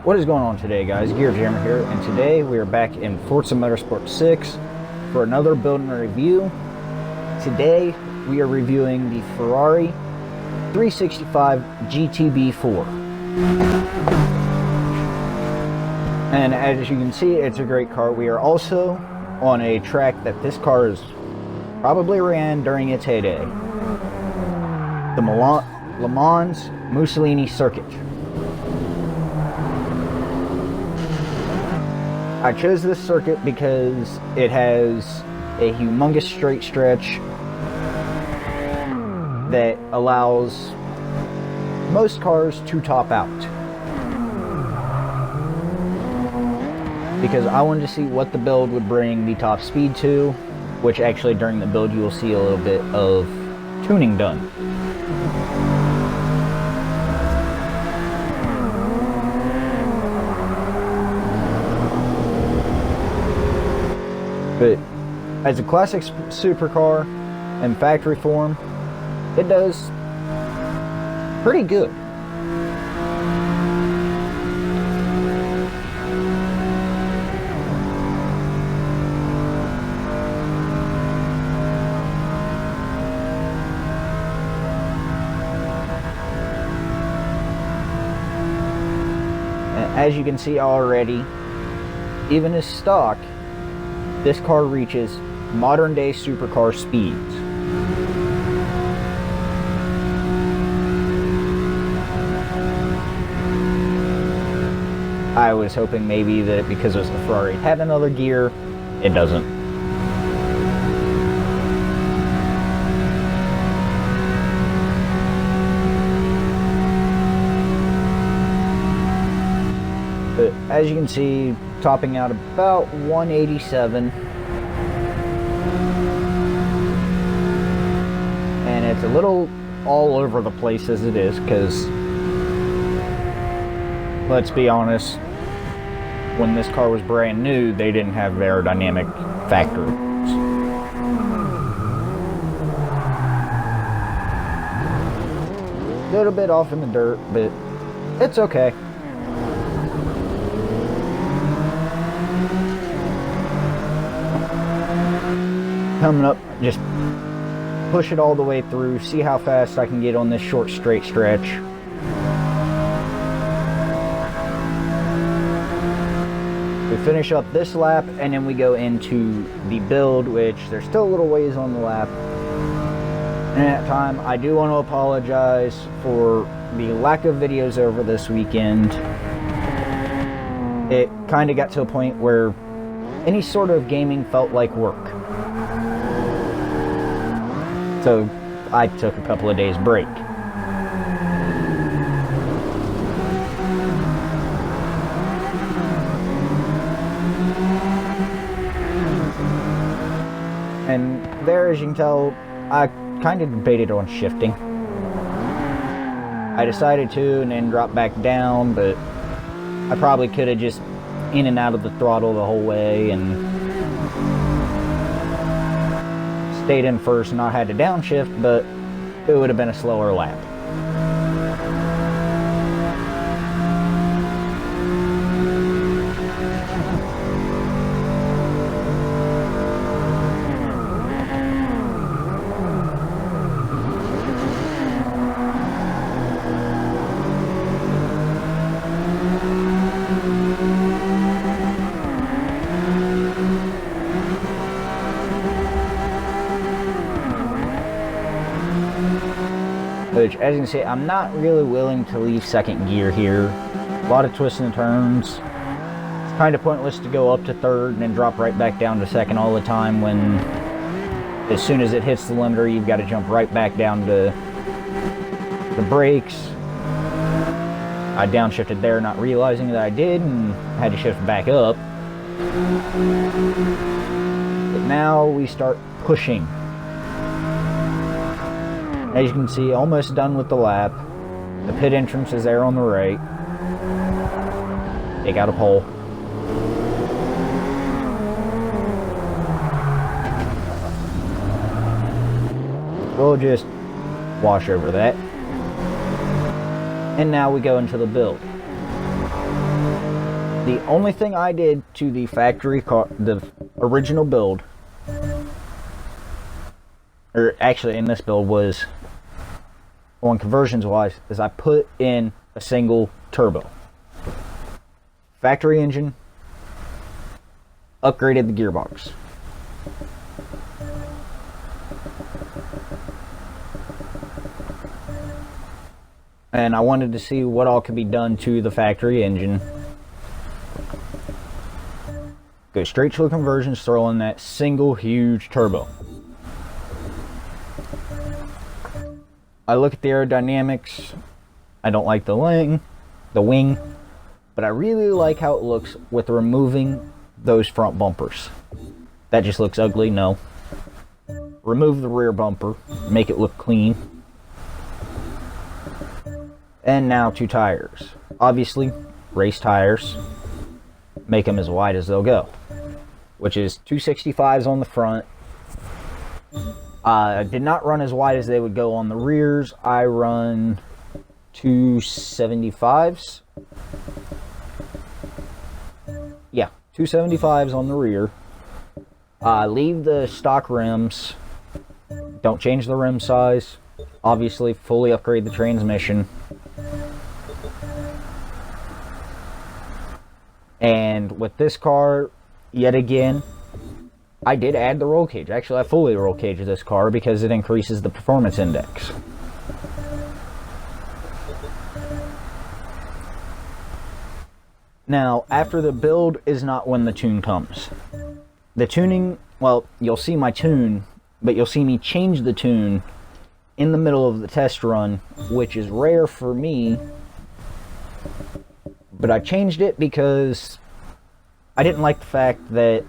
What is going on today, guys? Gear Jammer here, and today we are back in Forza Motorsport 6 for another build and review. Today we are reviewing the Ferrari 365 GTB4. And as you can see, it's a great car. We are also on a track that this car is probably ran during its heyday. The Le Mans Mussolini Circuit. I chose this circuit because it has a humongous straight stretch that allows most cars to top out. Because I wanted to see what the build would bring the top speed to, which actually during the build you will see a little bit of tuning done. But as a classic supercar in factory form, it does pretty good. And as you can see already, even as stock, this car reaches modern day supercar speeds. I was hoping maybe that because it was a Ferrari it had another gear. It doesn't. But as you can see, topping out about 187, and it's a little all over the place as it is, because let's be honest, when this car was brand new they didn't have aerodynamic factors. A little bit off in the dirt, but it's okay. Coming up, just push it all the way through, see how fast I can get on this short straight stretch. We finish up this lap and then we go into the build, which there's still a little ways on the lap. And at that time, I do want to apologize for the lack of videos over this weekend. It kind of got to a point where any sort of gaming felt like work. So I took a couple of days break. And there, as you can tell, I kind of debated on shifting. I decided to and then drop back down, but I probably could have just in and out of the throttle the whole way and stayed in first and not had to downshift, but it would have been a slower lap. Which, as you can see, I'm not really willing to leave second gear here. A lot of twists and turns. It's kind of pointless to go up to third and then drop right back down to second all the time when as soon as it hits the limiter, you've got to jump right back down to the brakes. I downshifted there not realizing that I did and had to shift back up. But now we start pushing. As you can see, almost done with the lap. The pit entrance is there on the right. Take out a pole. We'll just wash over that. And now we go into the build. The only thing I did to the factory car, the original build, or actually in this build, was on conversions wise, is I put in a single turbo. Factory engine, upgraded the gearbox. And I wanted to see what all could be done to the factory engine. Go straight to the conversions, throw in that single huge turbo. I look at the aerodynamics. I don't like the wing, but I really like how it looks with removing those front bumpers. That just looks ugly, no. Remove the rear bumper, make it look clean. And now 2 tires. Obviously, race tires. Make them as wide as they'll go, which is 265s on the front. I did not run as wide as they would go on the rears. I run 275s. Yeah, 275s on the rear. Leave the stock rims. Don't change the rim size. Obviously, fully upgrade the transmission. And with this car, yet again, I did add the roll cage. Actually, I fully roll cage this car because it increases the performance index. Now, after the build is not when the tune comes. The tuning, well, you'll see my tune, but you'll see me change the tune in the middle of the test run, which is rare for me. But I changed it because I didn't like the fact that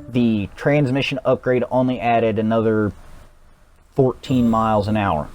the transmission upgrade only added another 14 miles an hour.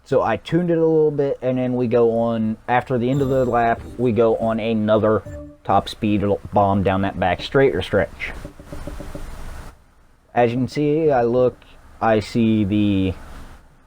So I tuned it a little bit, and then we go on, after the end of the lap, we go on another top speed bomb down that back straight or stretch. As you can see, I see the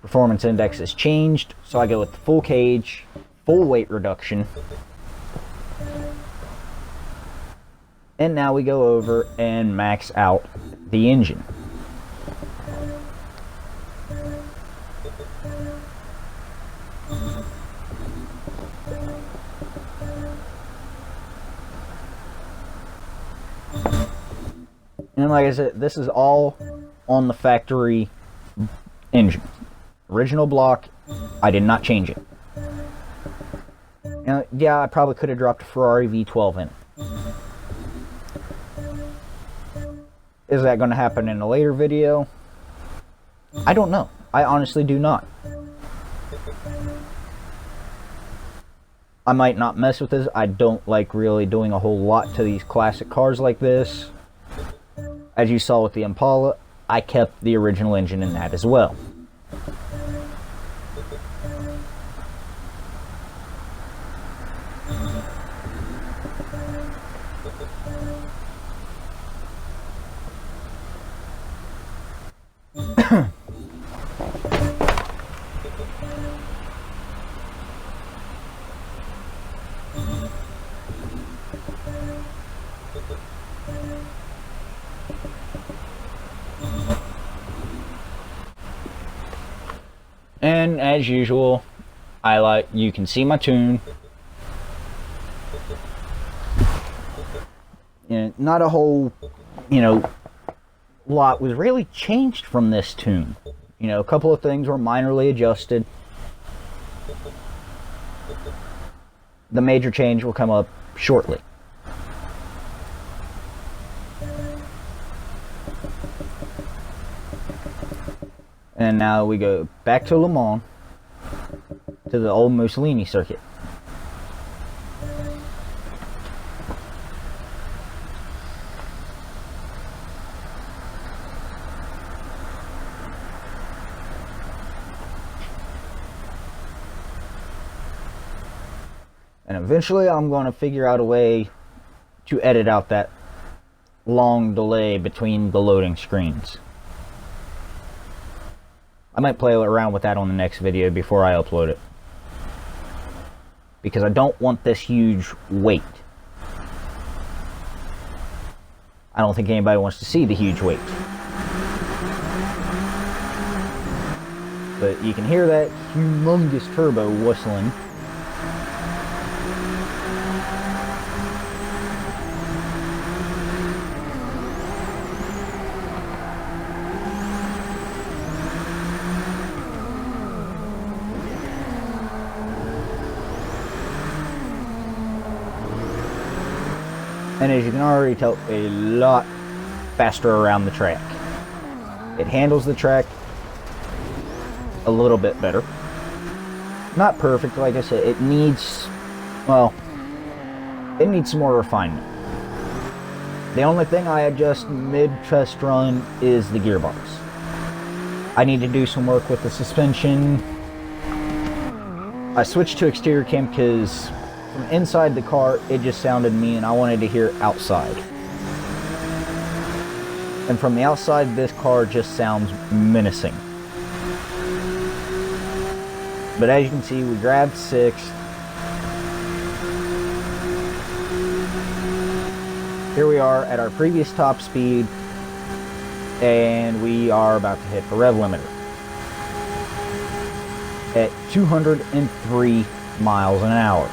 performance index has changed, so I go with the full cage, full weight reduction. And now we go over and max out the engine. And like I said, this is all on the factory engine. Original block, I did not change it. Now, yeah, I probably could have dropped a Ferrari V12 in it. Is that going to happen in a later video? I don't know. I honestly do not. I might not mess with this. I don't like really doing a whole lot to these classic cars like this. As you saw with the Impala, I kept the original engine in that as well. And as usual, you can see my tune. Not a whole, lot was really changed from this tune. A couple of things were minorly adjusted. The major change will come up shortly. And now we go back to Le Mans, to the old Mussolini circuit. And eventually I'm going to figure out a way to edit out that long delay between the loading screens. I might play around with that on the next video before I upload it. because I don't want this huge weight. I don't think anybody wants to see the huge weight. But you can hear that humongous turbo whistling. And as you can already tell, a lot faster around the track. It handles the track a little bit better. Not perfect, like I said. It needs, well, it needs some more refinement. The only thing I adjust mid-test run is the gearbox. I need to do some work with the suspension. I switched to exterior cam because from inside the car, it just sounded mean. I wanted to hear it outside. And from the outside, this car just sounds menacing. But as you can see, we grabbed 6. Here we are at our previous top speed, and we are about to hit the rev limiter at 203 miles an hour.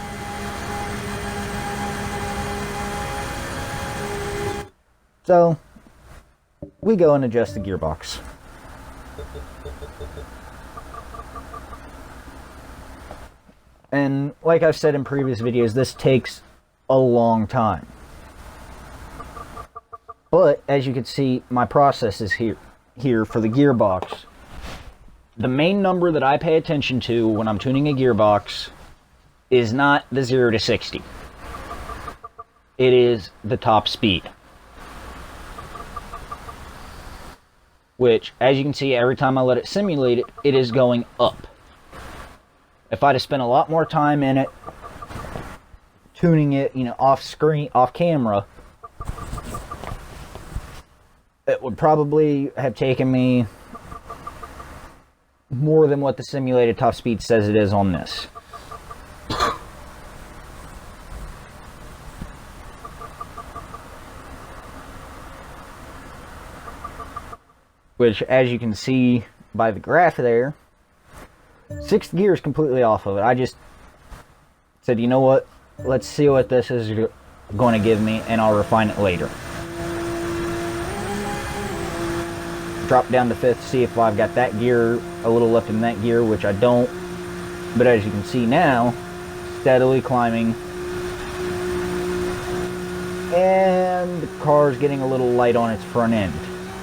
So, we go and adjust the gearbox. And like I've said in previous videos, this takes a long time. But as you can see, my process is here for the gearbox. The main number that I pay attention to when I'm tuning a gearbox is not the 0 to 60. It is the top speed. Which, as you can see, every time I let it simulate it, it is going up. If I'd have spent a lot more time in it, tuning it, off screen, off camera, it would probably have taken me more than what the simulated top speed says it is on this. Which, as you can see by the graph there, 6th gear is completely off of it. I just said, you know what, let's see what this is going to give me, and I'll refine it later. Drop down to 5th, see if I've got that gear, a little left in that gear, which I don't. But as you can see now, steadily climbing. And the car's getting a little light on its front end.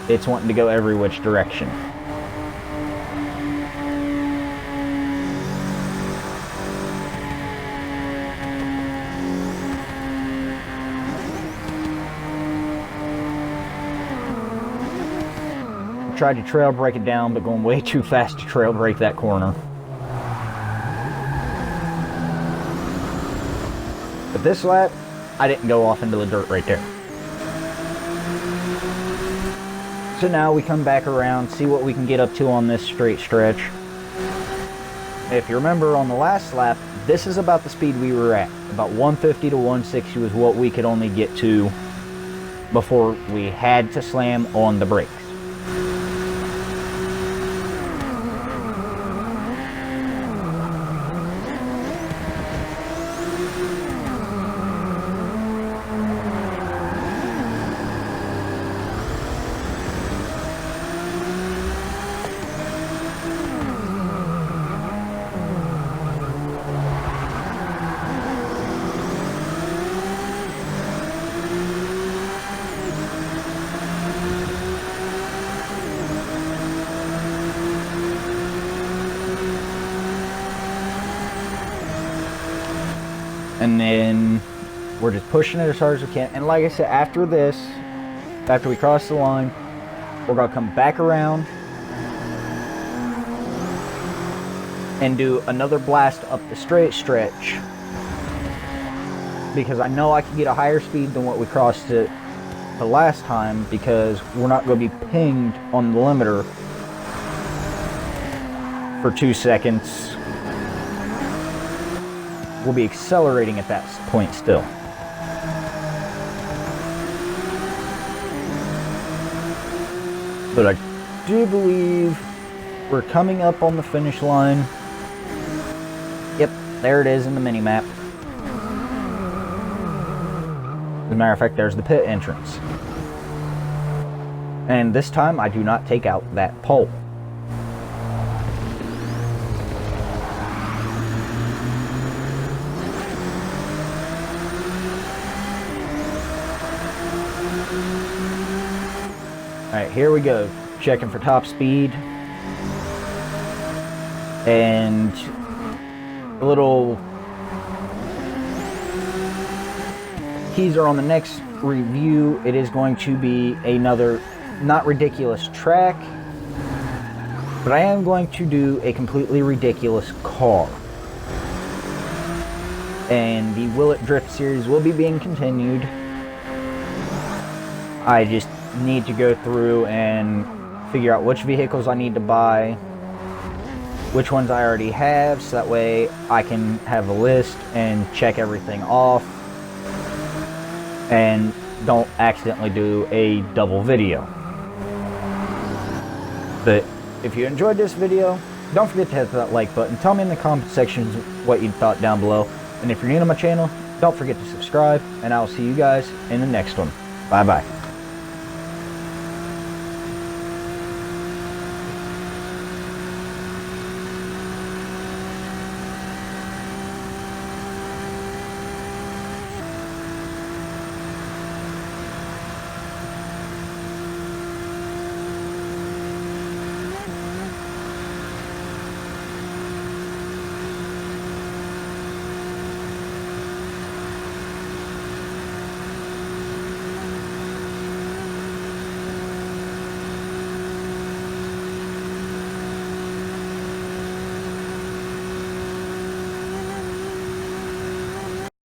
It's wanting to go every which direction. Tried to trail brake it down, but going way too fast to trail brake that corner. But this lap, I didn't go off into the dirt right there. So now we come back around, see what we can get up to on this straight stretch. If you remember on the last lap, this is about the speed we were at. About 150 to 160 was what we could only get to before we had to slam on the brakes. And then we're just pushing it as hard as we can. And like I said, after this, after we cross the line, we're going to come back around and do another blast up the straight stretch, because I know I can get a higher speed than what we crossed it the last time, because we're not going to be pinged on the limiter for 2 seconds will be accelerating at that point still. But I do believe we're coming up on the finish line. Yep, there it is in the mini-map. As a matter of fact, there's the pit entrance. And this time, I do not take out that pole. Alright, here we go. Checking for top speed. And a little teaser on the next review. It is going to be another not ridiculous track, but I am going to do a completely ridiculous car. And the Will It Drift series will be being continued. I just need to go through and figure out which vehicles I need to buy, which ones I already have, so that way I can have a list and check everything off and don't accidentally do a double video. But if you enjoyed this video, don't forget to hit that like button. Tell me in the comment section what you thought down below. And if you're new to my channel, don't forget to subscribe, and I'll see you guys in the next one. Bye bye.